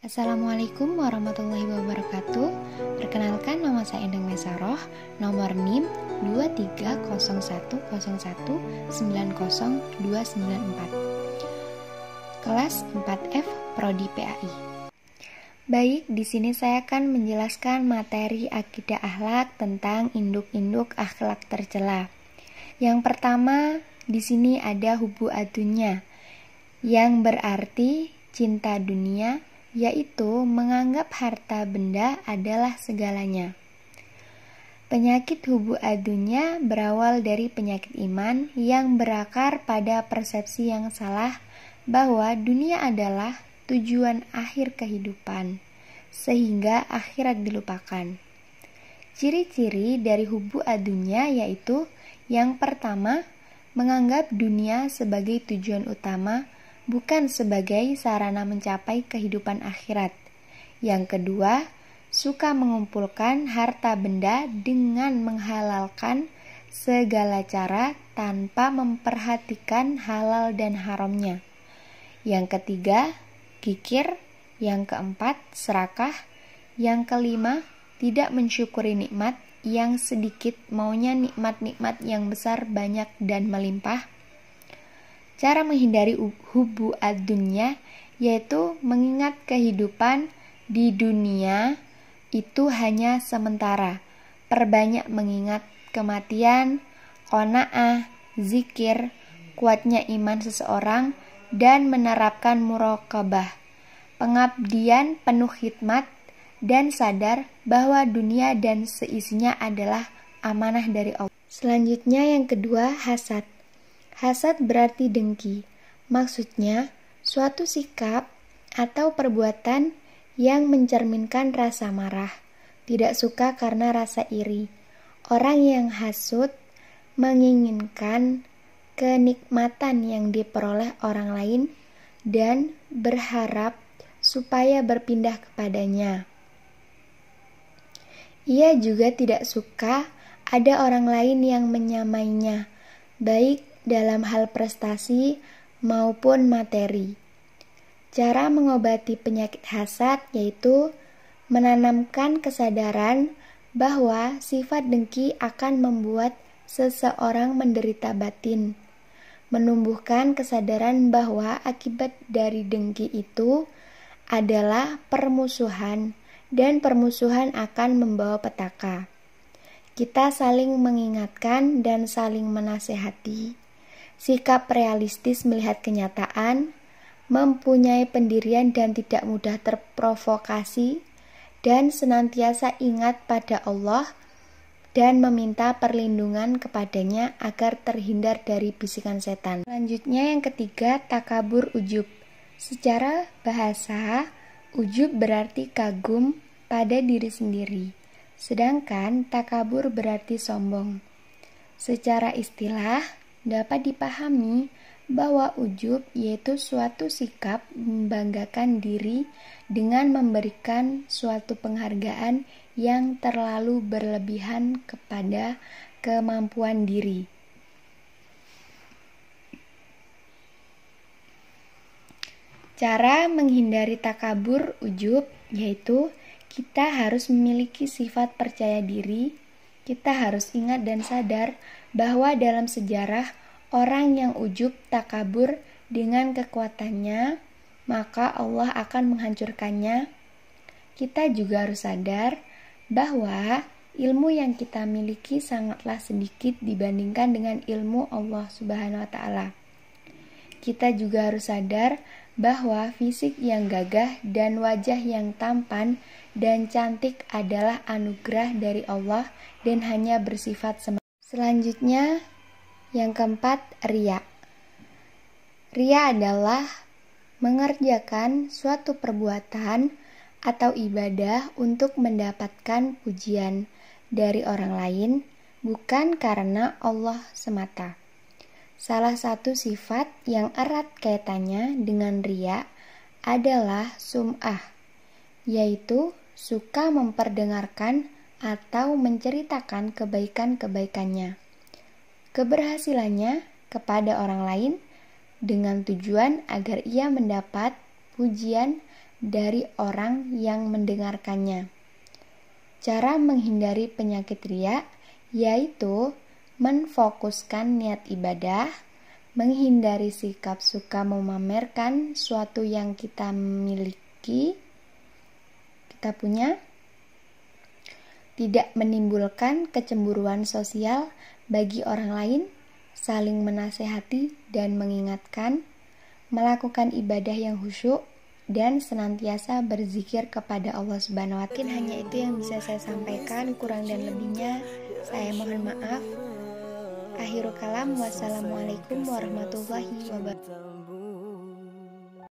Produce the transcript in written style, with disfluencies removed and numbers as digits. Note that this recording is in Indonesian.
Assalamualaikum warahmatullahi wabarakatuh. Perkenalkan, nama saya Endang Nesaroh, nomor NIM 23011090294. Kelas 4F Prodi PAI. Baik, di sini saya akan menjelaskan materi akidah akhlak tentang induk-induk akhlak tercela. Yang pertama, di sini ada hubbu adunya, yang berarti cinta dunia, yaitu menganggap harta benda adalah segalanya. Penyakit hubbu adunya berawal dari penyakit iman yang berakar pada persepsi yang salah bahwa dunia adalah tujuan akhir kehidupan, sehingga akhirat dilupakan. Ciri-ciri dari hubbu adunya yaitu yang pertama, menganggap dunia sebagai tujuan utama, bukan sebagai sarana mencapai kehidupan akhirat. Yang kedua, suka mengumpulkan harta benda dengan menghalalkan segala cara tanpa memperhatikan halal dan haramnya. Yang ketiga, kikir. Yang keempat, serakah. Yang kelima, tidak mensyukuri nikmat. Yang sedikit maunya nikmat-nikmat yang besar, banyak, dan melimpah. Cara menghindari hubbu ad-dunya yaitu mengingat kehidupan di dunia itu hanya sementara. Perbanyak mengingat kematian, qanaah, zikir, kuatnya iman seseorang, dan menerapkan muraqabah, pengabdian penuh khidmat, dan sadar bahwa dunia dan seisinya adalah amanah dari Allah. Selanjutnya yang kedua, hasad. Hasad berarti dengki. Maksudnya, suatu sikap atau perbuatan yang mencerminkan rasa marah, tidak suka karena rasa iri. Orang yang hasud menginginkan kenikmatan yang diperoleh orang lain dan berharap supaya berpindah kepadanya. Ia juga tidak suka ada orang lain yang menyamainya, baik dalam hal prestasi maupun materi. Cara mengobati penyakit hasad yaitu menanamkan kesadaran bahwa sifat dengki akan membuat seseorang menderita batin, menumbuhkan kesadaran bahwa akibat dari dengki itu adalah permusuhan, dan permusuhan akan membawa petaka. Kita saling mengingatkan dan saling menasehati. Sikap realistis melihat kenyataan, mempunyai pendirian dan tidak mudah terprovokasi, dan senantiasa ingat pada Allah dan meminta perlindungan kepadanya agar terhindar dari bisikan setan. Selanjutnya yang ketiga, takabur ujub. Secara bahasa, ujub berarti kagum pada diri sendiri, sedangkan takabur berarti sombong. Secara istilah, dapat dipahami bahwa ujub yaitu suatu sikap membanggakan diri dengan memberikan suatu penghargaan yang terlalu berlebihan kepada kemampuan diri. Cara menghindari takabur ujub yaitu kita harus memiliki sifat percaya diri. Kita harus ingat dan sadar bahwa dalam sejarah orang yang ujub takabur dengan kekuatannya, maka Allah akan menghancurkannya. Kita juga harus sadar bahwa ilmu yang kita miliki sangatlah sedikit dibandingkan dengan ilmu Allah Subhanahu wa Ta'ala. Kita juga harus sadar bahwa fisik yang gagah dan wajah yang tampan dan cantik adalah anugerah dari Allah dan hanya bersifat sementara. Selanjutnya, yang keempat, riya. Riya adalah mengerjakan suatu perbuatan atau ibadah untuk mendapatkan pujian dari orang lain, bukan karena Allah semata. Salah satu sifat yang erat kaitannya dengan riya adalah sum'ah, yaitu suka memperdengarkan atau menceritakan kebaikan-kebaikannya, keberhasilannya kepada orang lain dengan tujuan agar ia mendapat pujian dari orang yang mendengarkannya. Cara menghindari penyakit riya yaitu menfokuskan niat ibadah, menghindari sikap suka memamerkan suatu yang kita miliki, kita punya, tidak menimbulkan kecemburuan sosial bagi orang lain, saling menasehati dan mengingatkan, melakukan ibadah yang khusyuk, dan senantiasa berzikir kepada Allah Subhanahu wa Ta'ala. Hanya itu yang bisa saya sampaikan, kurang dan lebihnya saya mohon maaf. Akhirul kalam, wassalamualaikum warahmatullahi wabarakatuh.